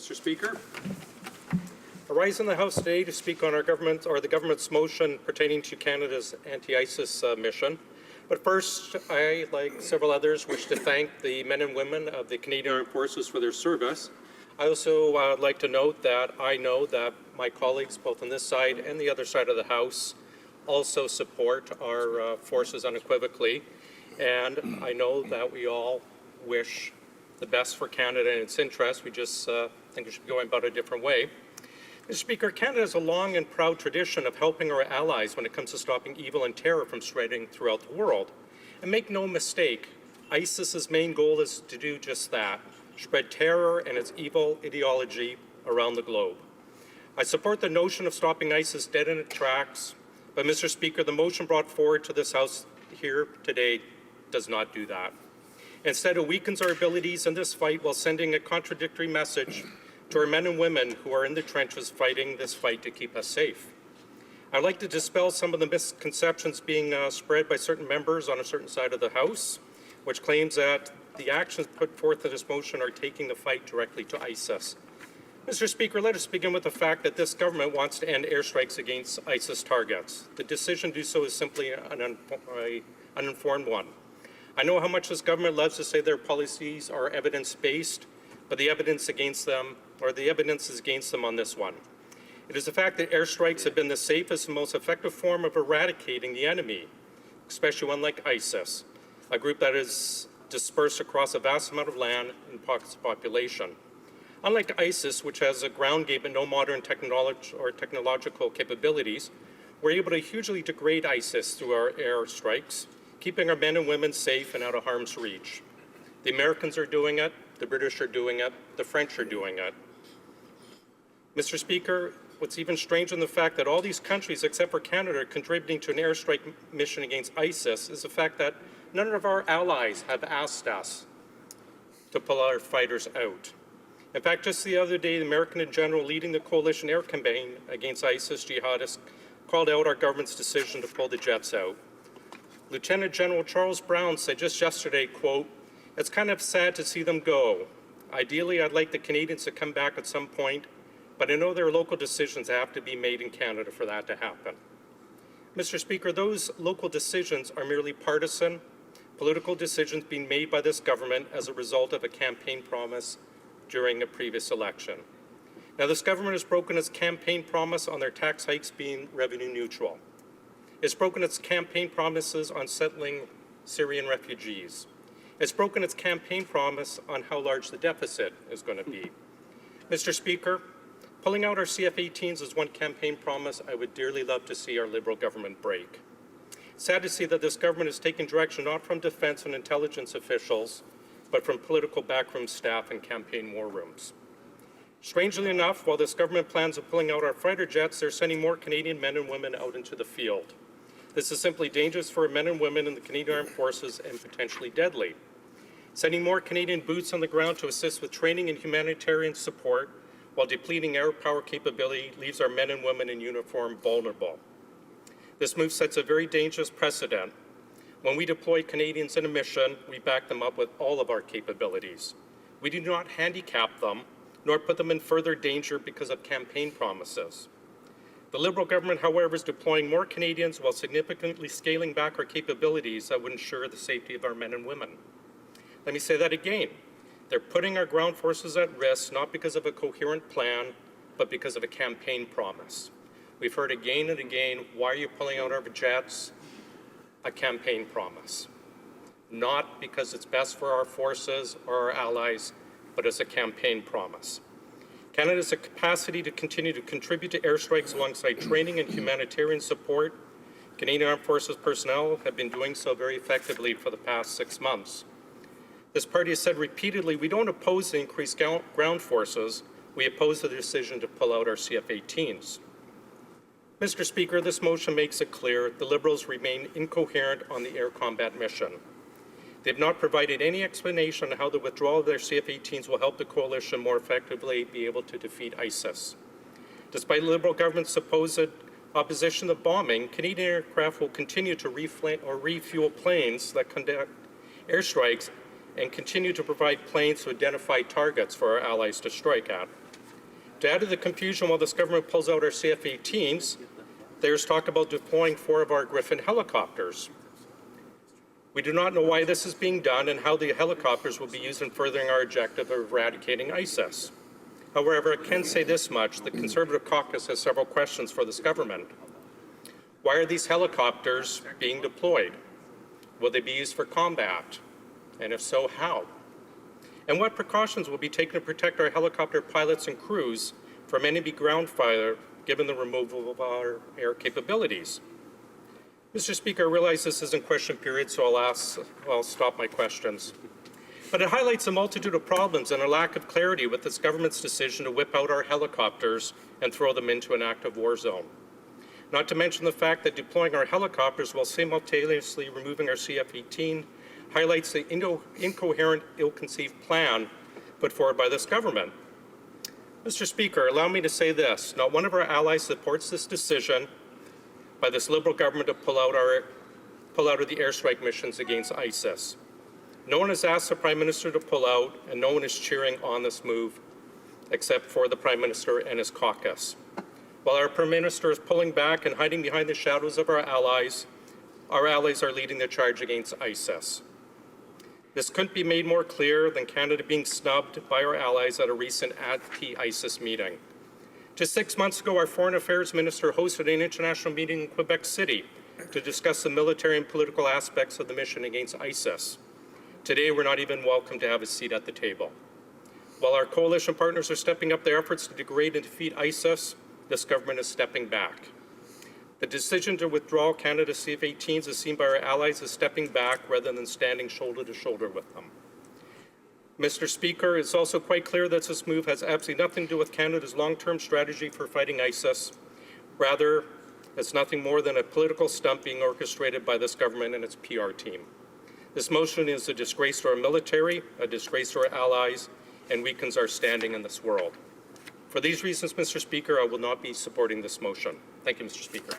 Mr. Speaker. I rise in the House today to speak on the government's motion pertaining to Canada's anti-ISIS mission. But first, I, like several others, wish to thank the men and women of the Canadian Armed Forces for their service. I also would like to note that I know that my colleagues, both on this side and the other side of the House, also support our forces unequivocally. And I know that we all wish the best for Canada and its interests. We just think we should be going about it a different way. Mr. Speaker, Canada has a long and proud tradition of helping our allies when it comes to stopping evil and terror from spreading throughout the world. And make no mistake, ISIS's main goal is to do just that, spread terror and its evil ideology around the globe. I support the notion of stopping ISIS dead in its tracks, but Mr. Speaker, the motion brought forward to this House here today does not do that. Instead, it weakens our abilities in this fight while sending a contradictory message to our men and women who are in the trenches fighting this fight to keep us safe. I'd like to dispel some of the misconceptions being spread by certain members on a certain side of the House, which claims that the actions put forth in this motion are taking the fight directly to ISIS. Mr. Speaker, let us begin with the fact that this government wants to end airstrikes against ISIS targets. The decision to do so is simply an uninformed one. I know how much this government loves to say their policies are evidence-based, but the evidence is against them on this one. It is the fact that airstrikes have been the safest and most effective form of eradicating the enemy, especially one like ISIS, a group that is dispersed across a vast amount of land and pockets of population. Unlike ISIS, which has a ground game but no modern technology or technological capabilities, we're able to hugely degrade ISIS through our airstrikes, keeping our men and women safe and out of harm's reach. The Americans are doing it, the British are doing it, the French are doing it. Mr. Speaker, what's even stranger than the fact that all these countries except for Canada are contributing to an airstrike mission against ISIS is the fact that none of our allies have asked us to pull our fighters out. In fact, just the other day, the American general leading the coalition air campaign against ISIS jihadists called out our government's decision to pull the jets out. Lieutenant General Charles Brown said just yesterday, quote, "It's kind of sad to see them go. Ideally, I'd like the Canadians to come back at some point, but I know there are local decisions that have to be made in Canada for that to happen." Mr. Speaker, those local decisions are merely partisan, political decisions being made by this government as a result of a campaign promise during a previous election. Now, this government has broken its campaign promise on their tax hikes being revenue neutral. It's broken its campaign promises on settling Syrian refugees. It's broken its campaign promise on how large the deficit is going to be. Mr. Speaker, pulling out our CF-18s is one campaign promise I would dearly love to see our Liberal government break. Sad to see that this government is taking direction not from defense and intelligence officials, but from political backroom staff and campaign war rooms. Strangely enough, while this government plans on pulling out our fighter jets, they're sending more Canadian men and women out into the field. This is simply dangerous for men and women in the Canadian Armed Forces and potentially deadly. Sending more Canadian boots on the ground to assist with training and humanitarian support while depleting air power capability leaves our men and women in uniform vulnerable. This move sets a very dangerous precedent. When we deploy Canadians in a mission, we back them up with all of our capabilities. We do not handicap them, nor put them in further danger because of campaign promises. The Liberal government, however, is deploying more Canadians while significantly scaling back our capabilities that would ensure the safety of our men and women. Let me say that again. They're putting our ground forces at risk, not because of a coherent plan, but because of a campaign promise. We've heard again and again, why are you pulling out our jets? A campaign promise. Not because it's best for our forces or our allies, but as a campaign promise. Canada has the capacity to continue to contribute to airstrikes alongside training and humanitarian support. Canadian Armed Forces personnel have been doing so very effectively for the past 6 months. This party has said repeatedly, we don't oppose the increased ground forces, we oppose the decision to pull out our CF-18s. Mr. Speaker, this motion makes it clear the Liberals remain incoherent on the air combat mission. They've not provided any explanation on how the withdrawal of their CF-18s will help the coalition more effectively be able to defeat ISIS. Despite the Liberal government's supposed opposition to bombing, Canadian aircraft will continue to refuel planes that conduct airstrikes and continue to provide planes to identify targets for our allies to strike at. To add to the confusion, while this government pulls out our CF-18s, there's talk about deploying 4 of our Griffin helicopters. We do not know why this is being done and how the helicopters will be used in furthering our objective of eradicating ISIS. However, I can say this much: the Conservative caucus has several questions for this government. Why are these helicopters being deployed? Will they be used for combat? And if so, how? And what precautions will be taken to protect our helicopter pilots and crews from enemy ground fire, given the removal of our air capabilities? Mr. Speaker, I realize this isn't question period, so I'll stop my questions. But it highlights a multitude of problems and a lack of clarity with this government's decision to whip out our helicopters and throw them into an active war zone. Not to mention the fact that deploying our helicopters while simultaneously removing our CF-18 highlights the incoherent, ill-conceived plan put forward by this government. Mr. Speaker, allow me to say this: not one of our allies supports this decision by this Liberal government to pull out of the airstrike missions against ISIS. No one has asked the Prime Minister to pull out, and no one is cheering on this move except for the Prime Minister and his caucus. While our Prime Minister is pulling back and hiding behind the shadows of our allies are leading the charge against ISIS. This couldn't be made more clear than Canada being snubbed by our allies at a recent anti-ISIS meeting. Just 6 months ago, our Foreign Affairs Minister hosted an international meeting in Quebec City to discuss the military and political aspects of the mission against ISIS. Today, we're not even welcome to have a seat at the table. While our coalition partners are stepping up their efforts to degrade and defeat ISIS, this government is stepping back. The decision to withdraw Canada's CF-18s is seen by our allies as stepping back rather than standing shoulder to shoulder with them. Mr. Speaker, it's also quite clear that this move has absolutely nothing to do with Canada's long-term strategy for fighting ISIS. Rather, it's nothing more than a political stunt being orchestrated by this government and its PR team. This motion is a disgrace to our military, a disgrace to our allies, and weakens our standing in this world. For these reasons, Mr. Speaker, I will not be supporting this motion. Thank you, Mr. Speaker.